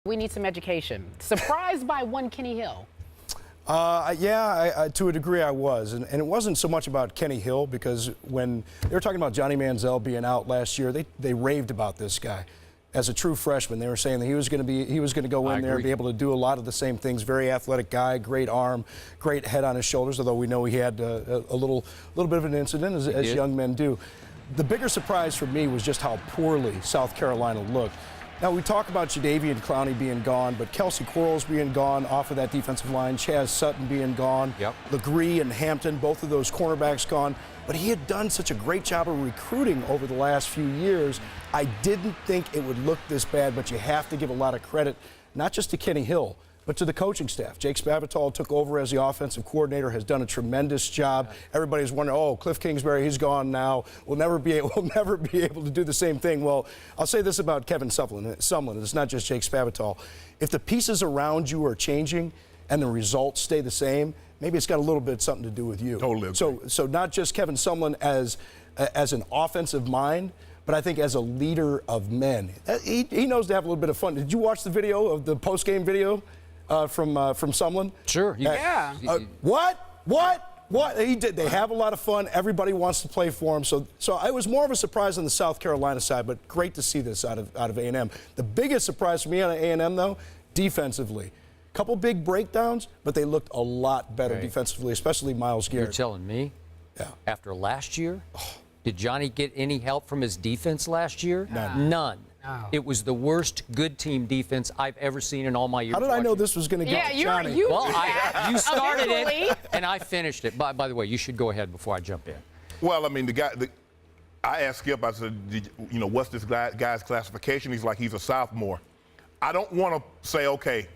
We need some education. Surprised by one Kenny Hill. Yeah, to a degree I was. And it wasn't so much about Kenny Hill, because when they were talking about Johnny Manziel being out last year, they raved about this guy. As a true freshman, they were saying that he was going to go in there and be able to do a lot of the same things. Very athletic guy, great arm, great head on his shoulders, although we know he had a little bit of an incident, as young men do. The bigger surprise for me was just how poorly South Carolina looked. Now, we talk about Jadeveon Clowney being gone, but Kelsey Quarles being gone off of that defensive line, Chaz Sutton being gone, Legree and Hampton, both of those cornerbacks gone. But he had done such a great job of recruiting over the last few years. I didn't think it would look this bad, but you have to give a lot of credit, not just to Kenny Hill, but to the coaching staff. Jake Spavital took over as the offensive coordinator, has done a tremendous job. Everybody's wondering, oh, Cliff Kingsbury, he's gone now. We'll never be able to do the same thing. Well, I'll say this about Kevin Sumlin. It's not just Jake Spavital. If the pieces around you are changing and the results stay the same, maybe it's got a little bit something to do with you. Totally agree. So not just Kevin Sumlin as an offensive mind, but I think as a leader of men. He knows to have a little bit of fun. Did you watch the video of the post-game video? From Sumlin? Sure. Yeah. What? He did. They have a lot of fun. Everybody wants to play for him. So I was more of a surprise on the South Carolina side, but great to see this out of A&M. The biggest surprise for me on A&M, though, defensively. Couple big breakdowns, but they looked a lot better defensively, especially Myles Garrett. You're telling me? Yeah. After last year? Did Johnny get any help from his defense last year? None. Oh. It was the worst good team defense I've ever seen in all my years. How did I know this was going to get to Johnny? You started it, and I finished it. By the way, you should go ahead before I jump in. Well, I mean, I asked Skip, I said, what's this guy's classification? He's like, he's a sophomore. I don't want to say, okay,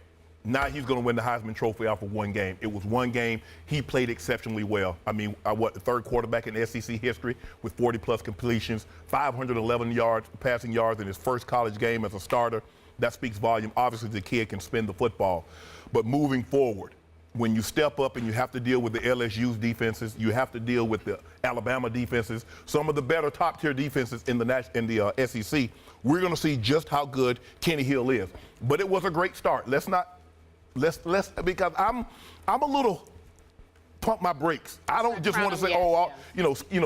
now he's going to win the Heisman Trophy off of one game. It was one game. He played exceptionally well. I mean, the third quarterback in SEC history with 40-plus completions, 511 passing yards in his first college game as a starter. That speaks volume. Obviously, the kid can spin the football. But moving forward, when you step up and you have to deal with the LSU's defenses, you have to deal with the Alabama defenses, some of the better top-tier defenses in the SEC, we're going to see just how good Kenny Hill is. But it was a great start. Let's because I'm a little pump my brakes. I don't just want to say,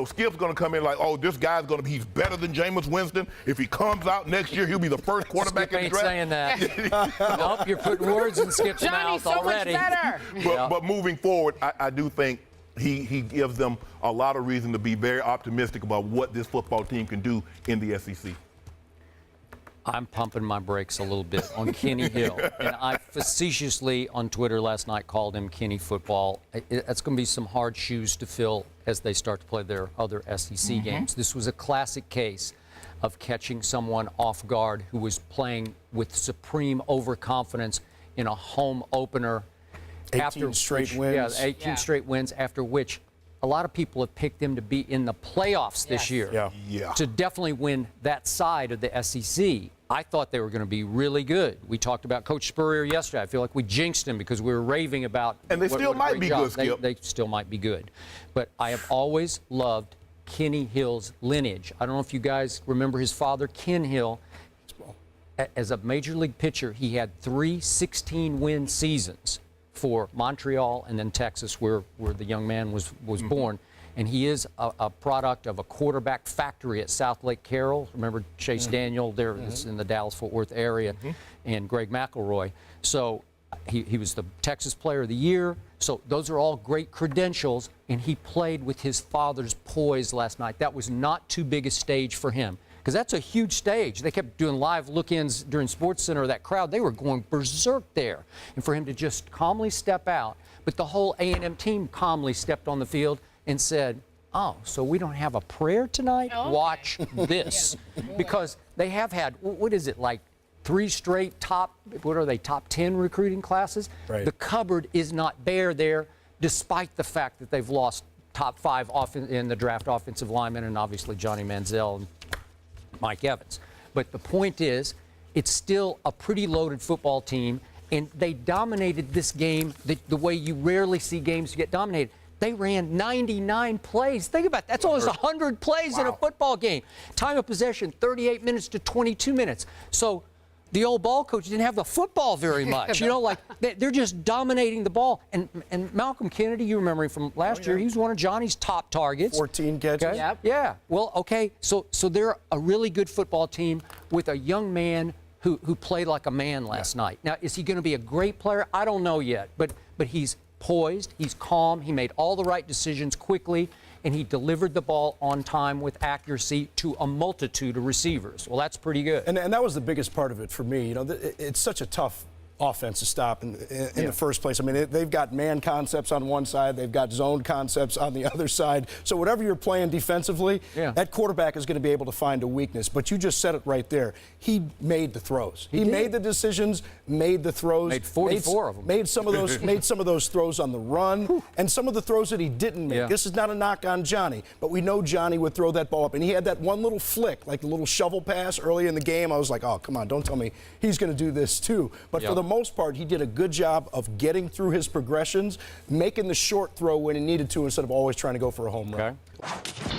Skip's going to come in like, oh, this guy's going to be, he's better than Jameis Winston. If he comes out next year, he'll be the first quarterback Skip in the draft. ain't saying that. Nope, you're putting words in Skip's mouth already. Much better. But moving forward, I do think he gives them a lot of reason to be very optimistic about what this football team can do in the SEC. I'm pumping my brakes a little bit on Kenny Hill. And I facetiously on Twitter last night called him Kenny Football. It's going to be some hard shoes to fill as they start to play their other SEC games. This was a classic case of catching someone off guard who was playing with supreme overconfidence in a home opener. 18 straight wins. Yeah, 18 straight wins, after which a lot of people have picked him to be in the playoffs this year. To definitely win that side of the SEC. I thought they were going to be really good. We talked about Coach Spurrier yesterday. I feel like we jinxed him because we were raving about. And they still might be good, Skip. They still might be good. But I have always loved Kenny Hill's lineage. I don't know if you guys remember his father, Ken Hill. As a major league pitcher, he had 3 16-win seasons for Montreal and then Texas, where the young man was born. And he is a product of a quarterback factory at South Lake Carroll. Remember Chase Daniel there in the Dallas-Fort Worth area, and Greg McElroy. So he was the Texas Player of the Year. So those are all great credentials, and he played with his father's poise last night. That was not too big a stage for him, because that's a huge stage. They kept doing live look-ins during SportsCenter. That crowd, they were going berserk there. And for him to just calmly step out, but the whole A&M team calmly stepped on the field and said, oh, so we don't have a prayer tonight? No. Watch this. Because they have had, what is it, like 3 straight top 10 recruiting classes? Right. The cupboard is not bare there, despite the fact that they've lost top 5 in the draft offensive linemen, and obviously Johnny Manziel and Mike Evans. But the point is, it's still a pretty loaded football team, and they dominated this game the way you rarely see games get dominated. They ran 99 plays. Think about that. That's almost 100 plays in a football game. Time of possession, 38 minutes to 22 minutes. So the old ball coach didn't have the football very much. You know, like they're just dominating the ball. And Malcolm Kennedy, you remember him from last year. He was one of Johnny's top targets. 14 catches. Okay? Yep. Yeah. Well, okay. So they're a really good football team with a young man who played like a man last night. Now, is he going to be a great player? I don't know yet. But he's poised. He's calm. He made all the right decisions quickly. And he delivered the ball on time with accuracy to a multitude of receivers. Well, that's pretty good. And that was the biggest part of it for me. You know, it's such a tough offense to stop in the first place. I mean, they've got man concepts on one side, they've got zone concepts on the other side. So whatever you're playing defensively, that quarterback is going to be able to find a weakness. But you just said it right there. He made the throws. He made the decisions, made the throws. Made 44 of them. Made some of those throws on the run, and some of the throws that he didn't make. Yeah. This is not a knock on Johnny, but we know Johnny would throw that ball up. And he had that one little flick, like the little shovel pass early in the game. I was like, oh, come on, don't tell me he's going to do this too. But for the most part, he did a good job of getting through his progressions, making the short throw when he needed to instead of always trying to go for a home run. Okay.